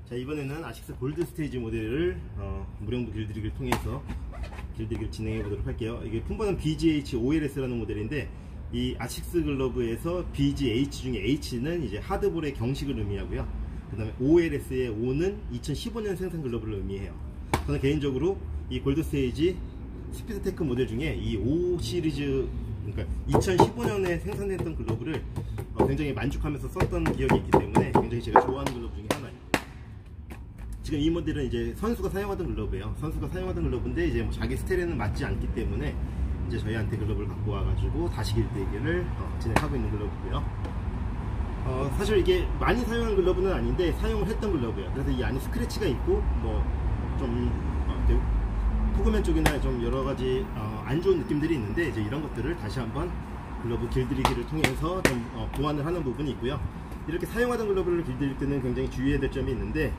자, 이번에는 아식스 골드 스테이지 모델을 무령부 길들이기를 통해서 길들이기를 진행해 보도록 할게요. 이게 품번은 BGH OLS라는 모델인데, 이 아식스 글러브에서 BGH 중에 H는 이제 하드볼의 경식을 의미하고요. 그 다음에 OLS의 O는 2015년 생산 글러브를 의미해요. 저는 개인적으로 이 골드 스테이지 스피드테크 모델 중에 이 O 시리즈, 그러니까 2015년에 생산했던 글러브를 굉장히 만족하면서 썼던 기억이 있기 때문에 굉장히 제가 좋아하는 글러브 중에 하나예요. 지금 이 모델은 이제 선수가 사용하던 글러브예요. 선수가 사용하던 글러브인데 이제 뭐 자기 스타일에는 맞지 않기 때문에 이제 저희한테 글러브를 갖고 와가지고 다시 길들이기를 진행하고 있는 글러브고요. 사실 이게 많이 사용한 글러브는 아닌데 사용을 했던 글러브예요. 그래서 이 안에 스크래치가 있고 뭐 좀 포그맨 쪽이나 좀 여러가지 안 좋은 느낌들이 있는데, 이제 이런 것들을 다시 한번 글러브 길들이기를 통해서 좀 보완을 하는 부분이 있고요. 이렇게 사용하던 글러브를 길들일 때는 굉장히 주의해야 될 점이 있는데,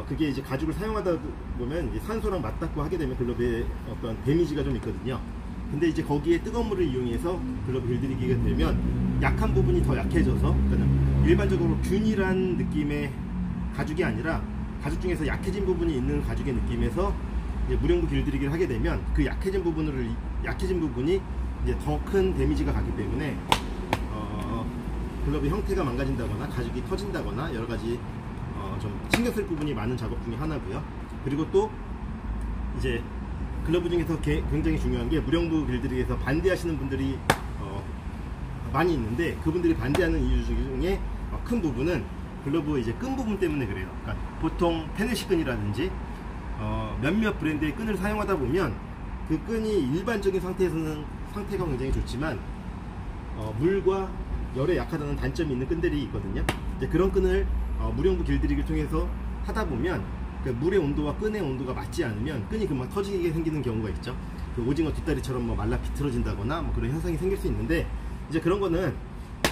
그게 이제 가죽을 사용하다 보면 이제 산소랑 맞닿고 하게 되면 글러브에 어떤 데미지가 좀 있거든요. 근데 이제 거기에 뜨거운 물을 이용해서 글러브 길들이기가 되면 약한 부분이 더 약해져서, 그러니까 일반적으로 균일한 느낌의 가죽이 아니라 가죽 중에서 약해진 부분이 있는 가죽의 느낌에서 이제 무령부 길들이기를 하게 되면 그 약해진 부분이 이제 더 큰 데미지가 가기 때문에 글러브 형태가 망가진다거나 가죽이 터진다거나 여러 가지 좀 신경 쓸 부분이 많은 작업 중에 하나고요. 그리고 또 이제 글러브 중에서 굉장히 중요한 게, 무령부 길들이기에서 반대하시는 분들이 많이 있는데, 그분들이 반대하는 이유 중에 큰 부분은 글러브 이제 끈 부분 때문에 그래요. 그러니까 보통 테네시 끈이라든지 몇몇 브랜드의 끈을 사용하다 보면 그 끈이 일반적인 상태에서는 상태가 굉장히 좋지만 물과 열에 약하다는 단점이 있는 끈들이 있거든요. 이제 그런 끈을 무령부 길들이기를 통해서 하다 보면 그 물의 온도와 끈의 온도가 맞지 않으면 끈이 금방 터지게 생기는 경우가 있죠. 그 오징어 뒷다리처럼 뭐 말라 비틀어진다거나 뭐 그런 현상이 생길 수 있는데, 이제 그런 거는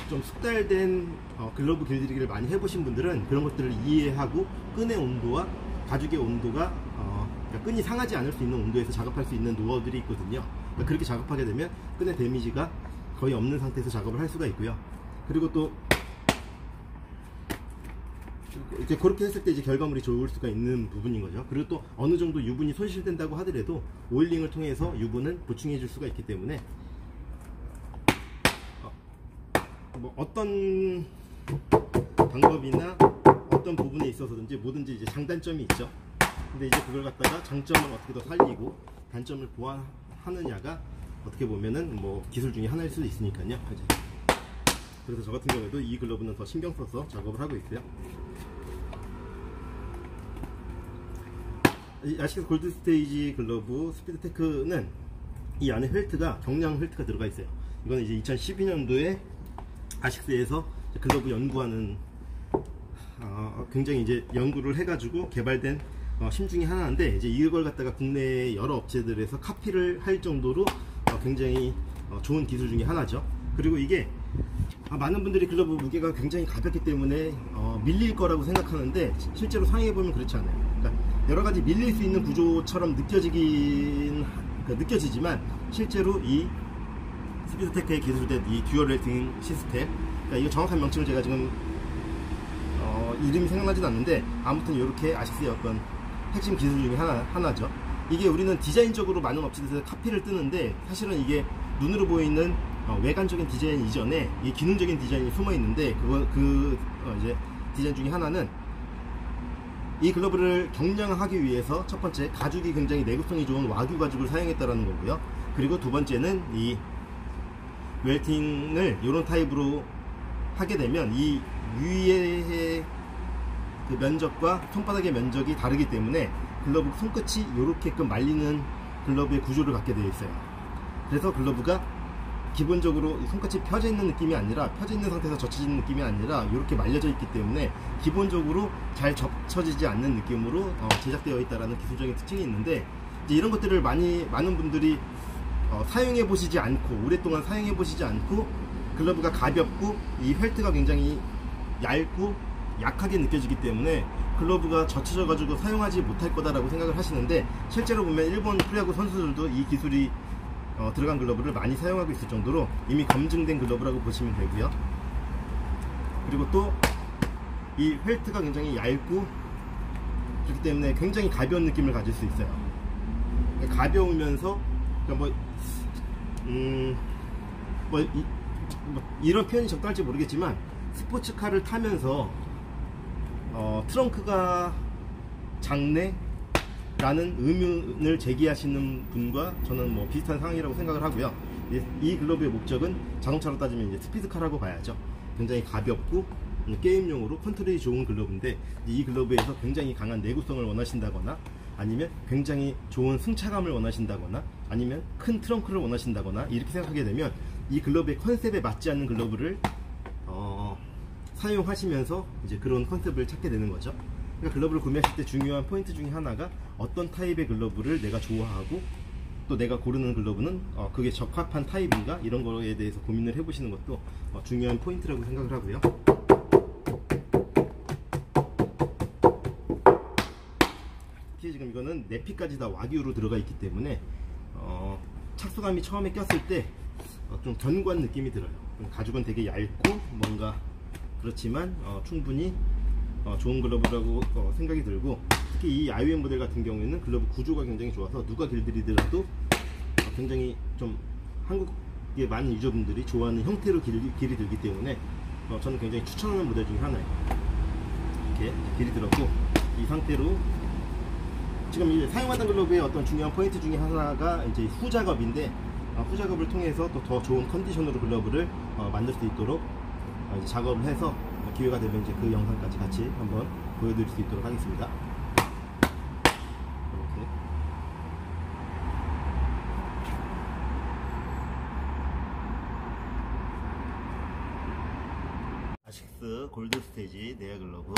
좀 숙달된 글러브 길들이기를 많이 해보신 분들은 그런 것들을 이해하고 끈의 온도와 가죽의 온도가 그러니까 끈이 상하지 않을 수 있는 온도에서 작업할 수 있는 노하우들이 있거든요. 그러니까 그렇게 작업하게 되면 끈의 데미지가 거의 없는 상태에서 작업을 할 수가 있고요. 그리고 또 이제 그렇게 했을 때 이제 결과물이 좋을 수가 있는 부분인 거죠. 그리고 또 어느 정도 유분이 손실된다고 하더라도 오일링을 통해서 유분은 보충해 줄 수가 있기 때문에 뭐 어떤 방법이나 어떤 부분에 있어서든지 뭐든지 이제 장단점이 있죠. 근데 이제 그걸 갖다가 장점을 어떻게 더 살리고 단점을 보완하느냐가 어떻게 보면은 뭐 기술 중에 하나일 수도 있으니까요. 그래서 저 같은 경우에도 이 글러브는 더 신경 써서 작업을 하고 있고요. 이 아식스 골드 스테이지 글러브 스피드테크는 이 안에 펠트가 경량 펠트가 들어가 있어요. 이거는 이제 2012년도에 아식스에서 글러브 연구하는 굉장히 이제 연구를 해가지고 개발된 심 중에 하나인데, 이제 이걸 갖다가 국내 여러 업체들에서 카피를 할 정도로 굉장히 좋은 기술 중에 하나죠. 그리고 이게 많은 분들이 글러브 무게가 굉장히 가볍기 때문에 밀릴 거라고 생각하는데, 실제로 사용해보면 그렇지 않아요. 그러니까 여러 가지 밀릴 수 있는 구조처럼 느껴지지만 실제로 이 스피드테크에 기술된 이 듀얼 렐팅 시스템, 그러니까 이거 정확한 명칭을 제가 지금 이름이 생각나진 않는데, 아무튼 이렇게 아식스의 어떤 핵심 기술 중에 하나죠. 이게 우리는 디자인적으로 많은 업체들에서 카피를 뜨는데, 사실은 이게 눈으로 보이는 외관적인 디자인 이전에 이 기능적인 디자인이 숨어 있는데, 이제 디자인 중에 하나는 이 글러브를 경량화하기 위해서 첫 번째 가죽이 굉장히 내구성이 좋은 와규 가죽을 사용했다라는 거고요. 그리고 두 번째는 이 웰팅을 이런 타입으로 하게 되면 이 위의 그 면적과 손바닥의 면적이 다르기 때문에 글러브 손끝이 이렇게끔 말리는 글러브의 구조를 갖게 되어 있어요. 그래서 글러브가 기본적으로 손끝이 펴져 있는 느낌이 아니라, 펴져 있는 상태에서 젖혀지는 느낌이 아니라 이렇게 말려져 있기 때문에 기본적으로 잘 접쳐지지 않는 느낌으로 제작되어 있다는 기술적인 특징이 있는데, 이제 이런 것들을 많은 분들이 사용해 보시지 않고, 오랫동안 사용해 보시지 않고, 글러브가 가볍고 이 펠트가 굉장히 얇고 약하게 느껴지기 때문에 글러브가 젖혀져 가지고 사용하지 못할 거다라고 생각을 하시는데, 실제로 보면 일본 프로야구 선수들도 이 기술이 들어간 글러브를 많이 사용하고 있을 정도로 이미 검증된 글러브라고 보시면 되고요. 그리고 또 이 펠트가 굉장히 얇고 그렇기 때문에 굉장히 가벼운 느낌을 가질 수 있어요. 가벼우면서 이런 표현이 적당할지 모르겠지만 스포츠카를 타면서 트렁크가 작네? 라는 의문을 제기하시는 분과 저는 뭐 비슷한 상황이라고 생각을 하고요. 이 글러브의 목적은 자동차로 따지면 이제 스피드카라고 봐야죠. 굉장히 가볍고 게임용으로 컨트롤이 좋은 글러브인데, 이 글러브에서 굉장히 강한 내구성을 원하신다거나, 아니면 굉장히 좋은 승차감을 원하신다거나, 아니면 큰 트렁크를 원하신다거나 이렇게 생각하게 되면 이 글러브의 컨셉에 맞지 않는 글러브를 사용하시면서 이제 그런 컨셉을 찾게 되는 거죠. 그러니까 글러브를 구매하실 때 중요한 포인트 중에 하나가 어떤 타입의 글러브를 내가 좋아하고 또 내가 고르는 글러브는 그게 적합한 타입인가, 이런 거에 대해서 고민을 해보시는 것도 중요한 포인트라고 생각을 하고요. 특히 지금 이거는 내피까지 다 와규로 들어가 있기 때문에 착수감이 처음에 꼈을 때 좀 견고한 느낌이 들어요. 가죽은 되게 얇고 뭔가 그렇지만 충분히 좋은 글러브라고 생각이 들고, 특히 이 IOM 모델 같은 경우에는 글러브 구조가 굉장히 좋아서 누가 길들이더라도 굉장히 좀 한국의 많은 유저분들이 좋아하는 형태로 길이 들기 때문에 저는 굉장히 추천하는 모델 중에 하나예요. 이렇게 길이 들었고, 이 상태로 지금 이제 사용하던 글러브의 어떤 중요한 포인트 중에 하나가 이제 후작업인데, 후작업을 통해서 또 더 좋은 컨디션으로 글러브를 만들 수 있도록 이제 작업을 해서 기회가 되면 이제 그 영상까지 같이 한번 보여드릴 수 있도록 하겠습니다. 이렇게. 아식스 골드 스테이지 내야 글러브.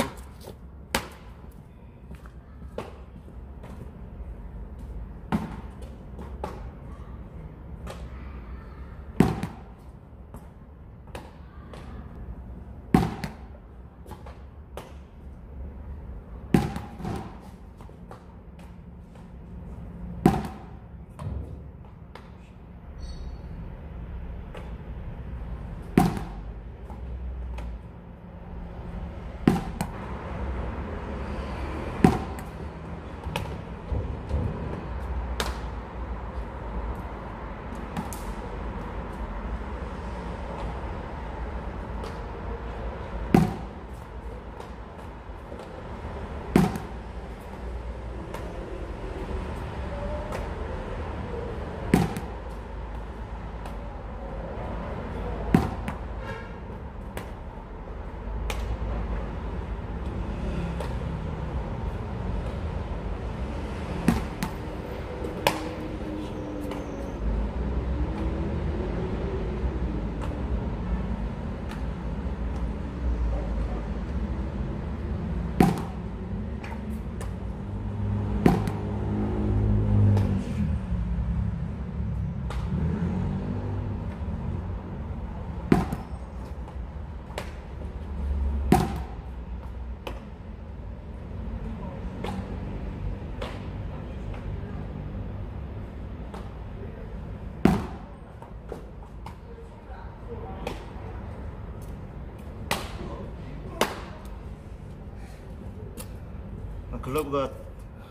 글러브가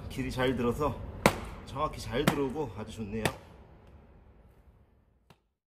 길이 잘 들어서 정확히 잘 들어오고 아주 좋네요.